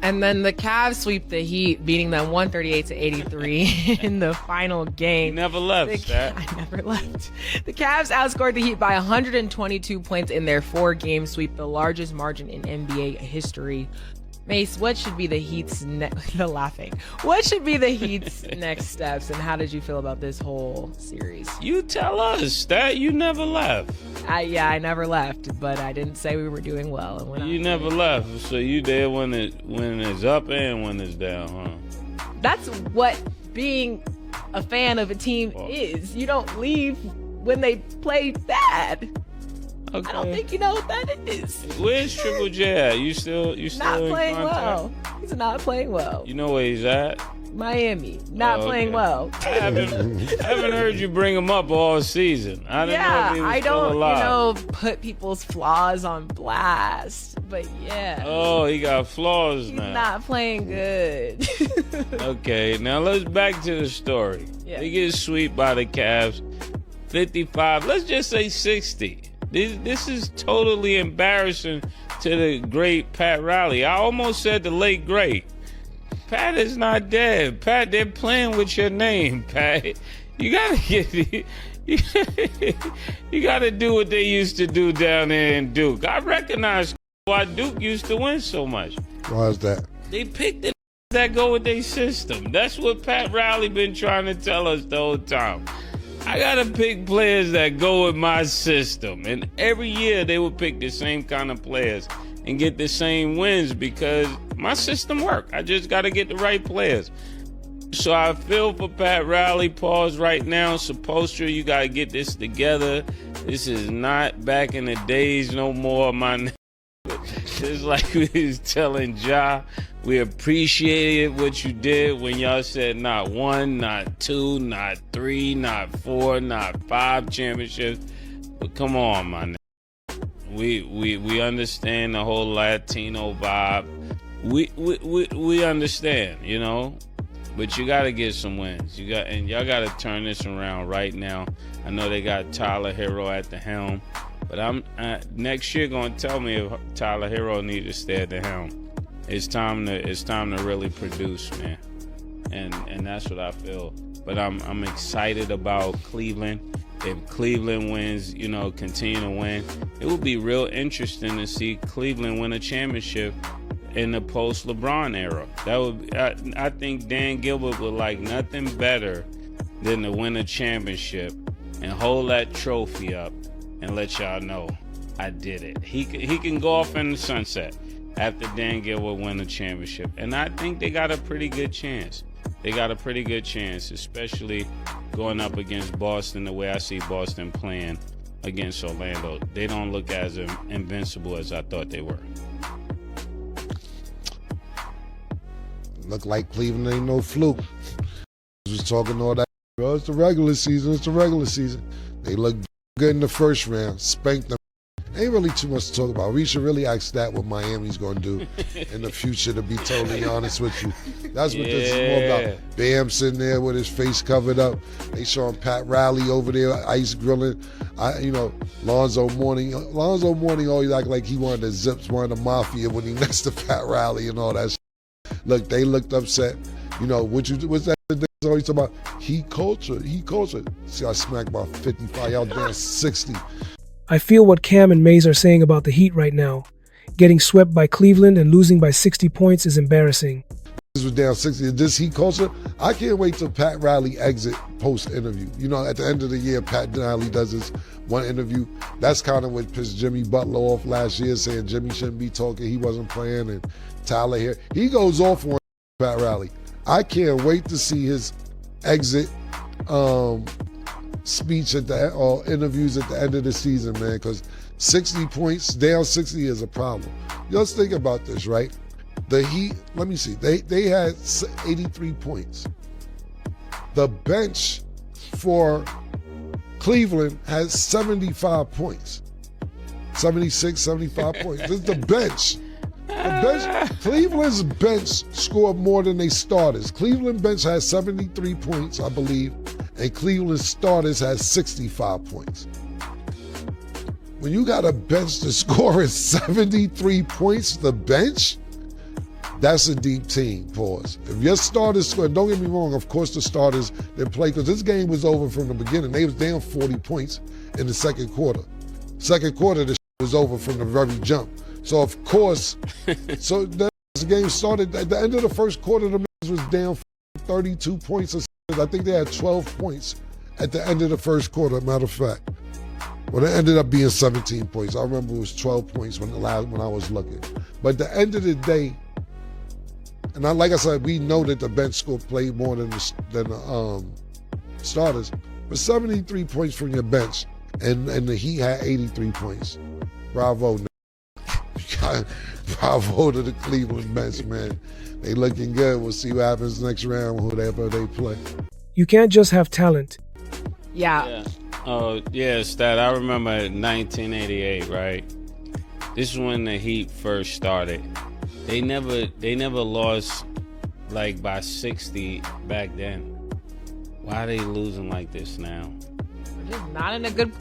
And then the Cavs sweep the Heat, beating them 138-83 in the final game. You never left, Stat. I never left. The Cavs outscored the Heat by 122 points in their 4-game sweep, the largest margin in NBA history. Mase, what should be the Heat's What should be the Heat's next steps, and how did you feel about this whole series? You tell us, Stat. You never left. I never left, but I didn't say we were doing well. And you never left, so you there when it's up and when it's down, huh? That's what being a fan of a team is. You don't leave when they play bad. Okay. I don't think you know what that is. Where's Triple J at? You still not in playing contact? well. He's not playing well. You know where he's at? Miami, not playing well. I haven't heard you bring him up all season. I didn't know if he was still alive. Put people's flaws on blast, but yeah. Oh, he got flaws now. He's not playing good. Okay, now let's back to the story. Yeah. They get swept by the Cavs, 55. Let's just say 60. This is totally embarrassing to the great Pat Riley. I almost said the late great. Pat is not dead. Pat, they're playing with your name, Pat. You gotta get you gotta do what they used to do down there in Duke. I recognize why Duke used to win so much. Why is that? They picked the that go with their system. That's what Pat Riley been trying to tell us the whole time. I gotta pick players that go with my system. And every year they would pick the same kind of players and get the same wins because my system worked. I just gotta get the right players. So I feel for Pat Riley. Pause right now. Supposed you gotta get this together. This is not back in the days no more, my just like we was telling Ja, we appreciated what you did when y'all said not 1, not 2, not 3, not 4, not 5 championships. But come on, my nigga. We understand the whole Latino vibe. We understand, you know. But you got to get some wins. Y'all got to turn this around right now. I know they got Tyler Hero at the helm. But I'm next year gonna tell me if Tyler Hero needs to stay at the helm. It's time to really produce, man. And that's what I feel. But I'm excited about Cleveland. If Cleveland wins, you know, continue to win, it will be real interesting to see Cleveland win a championship in the post LeBron era. That would I think Dan Gilbert would like nothing better than to win a championship and hold that trophy up and let y'all know I did it. He can go off in the sunset after Dan Gilbert win the championship. And I think they got a pretty good chance. They got a pretty good chance, especially going up against Boston the way I see Boston playing against Orlando. They don't look as invincible as I thought they were. Look like Cleveland ain't no fluke. Was talking all that. Well, it's the regular season. It's the regular season. They look good in the first round. Spanked them. Ain't really too much to talk about. We should really ask that what Miami's going to do in the future, to be totally honest with you. That's what this is more about. Bam sitting there with his face covered up. They showing Pat Riley over there ice grilling. Lonzo Mourning always act like he wanted the Zips, wanted the Mafia when he next to Pat Riley and all that shit. Look, they looked upset. You know, what's that thing always talking about? Heat culture. See, I smacked about 55. Y'all down 60. I feel what Cam and Mase are saying about the Heat right now. Getting swept by Cleveland and losing by 60 points is embarrassing. This was down 60. This Heat culture, I can't wait till Pat Riley exit post-interview. You know, at the end of the year, Pat Riley does his one interview. That's kind of what pissed Jimmy Butler off last year, saying Jimmy shouldn't be talking, he wasn't playing, and Tyler here. He goes off on Pat Riley. I can't wait to see his exit speech or interviews at the end of the season, man, because 60 points, down 60 is a problem. Just think about this, right? The Heat, let me see, they had 83 points. The bench for Cleveland has 75 points. 76, 75 points. This is the bench. Cleveland's bench scored more than they starters. Cleveland bench has 73 points, I believe, and Cleveland starters has 65 points. When you got a bench to score at 73 points, the bench, That's a deep team, pause. If your starters score, don't get me wrong, of course the starters didn't play, because this game was over from the beginning. They was down 40 points in the second quarter. Second quarter, the was over from the very jump. So of course, so the game started, at the end of the first quarter, the Mavs was down 32 points. I think they had 12 points at the end of the first quarter, matter of fact. Well, it ended up being 17 points. I remember it was 12 points when I was looking. But at the end of the day, and like I said, we know that the bench score played more than the starters, but 73 points from your bench, and the Heat had 83 points. Bravo. Bravo to the Cleveland bench, man. They looking good. We'll see what happens next round, whoever they play. You can't just have talent. Yeah. Oh, yeah, Stat. I remember 1988, right? This is when the Heat first started. They never lost like by 60 back then. Why are they losing like this now?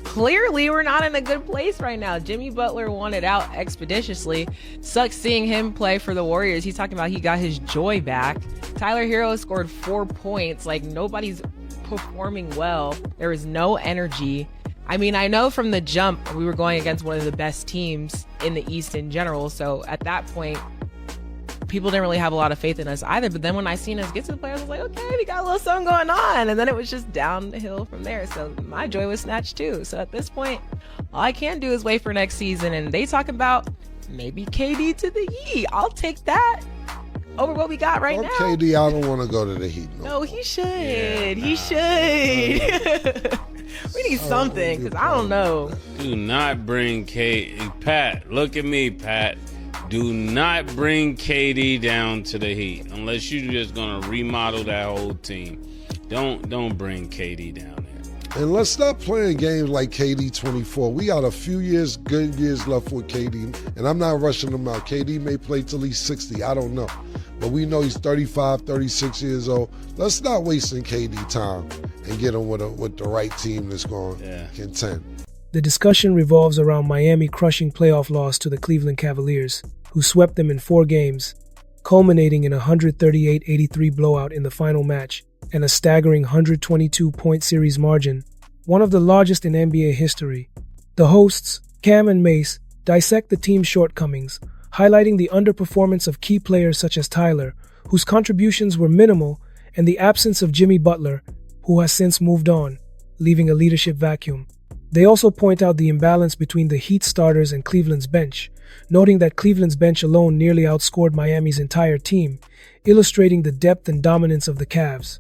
Clearly we're not in a good place right now. Jimmy Butler won it out expeditiously. Sucks seeing him play for the Warriors. He's talking about he got his joy back. Tyler Hero scored 4 points. Like, nobody's performing well. There is no energy. I mean, I know from the jump we were going against one of the best teams in the East in general. So at that point, people didn't really have a lot of faith in us either. But then when I seen us get to the playoffs, I was like, okay, we got a little something going on. And then it was just downhill from there. So my joy was snatched too. So at this point, all I can do is wait for next season. And they talking about maybe KD to the Heat. I'll take that over what we got right now. KD, I don't want to go to the Heat. No, he should. He should. We need something, because I don't know. Do not bring Pat, look at me, Pat. Do not bring KD down to the Heat unless you're just gonna remodel that whole team. Don't bring KD down there. And let's stop playing games like KD 24. We got a few good years left with KD, and I'm not rushing him out. KD may play till he's 60, I don't know. But we know he's 35, 36 years old. Let's not wasting KD time and get him with the right team that's going to contend. The discussion revolves around Miami crushing playoff loss to the Cleveland Cavaliers, who swept them in 4 games, culminating in a 138-83 blowout in the final match and a staggering 122-point series margin, one of the largest in NBA history. The hosts, Cam and Mase, dissect the team's shortcomings, highlighting the underperformance of key players such as Tyler, whose contributions were minimal, and the absence of Jimmy Butler, who has since moved on, leaving a leadership vacuum. They also point out the imbalance between the Heat starters and Cleveland's bench, noting that Cleveland's bench alone nearly outscored Miami's entire team, illustrating the depth and dominance of the Cavs.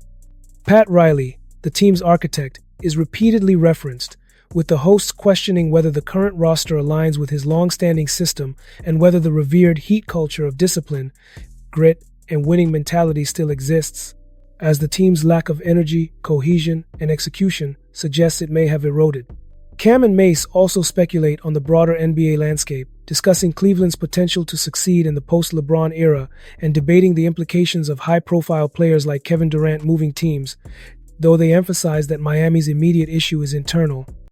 Pat Riley, the team's architect, is repeatedly referenced, with the hosts questioning whether the current roster aligns with his long-standing system and whether the revered Heat culture of discipline, grit, and winning mentality still exists, as the team's lack of energy, cohesion, and execution suggests it may have eroded. Cam and Mase also speculate on the broader NBA landscape, discussing Cleveland's potential to succeed in the post-LeBron era and debating the implications of high-profile players like Kevin Durant moving teams, though they emphasize that Miami's immediate issue is internal.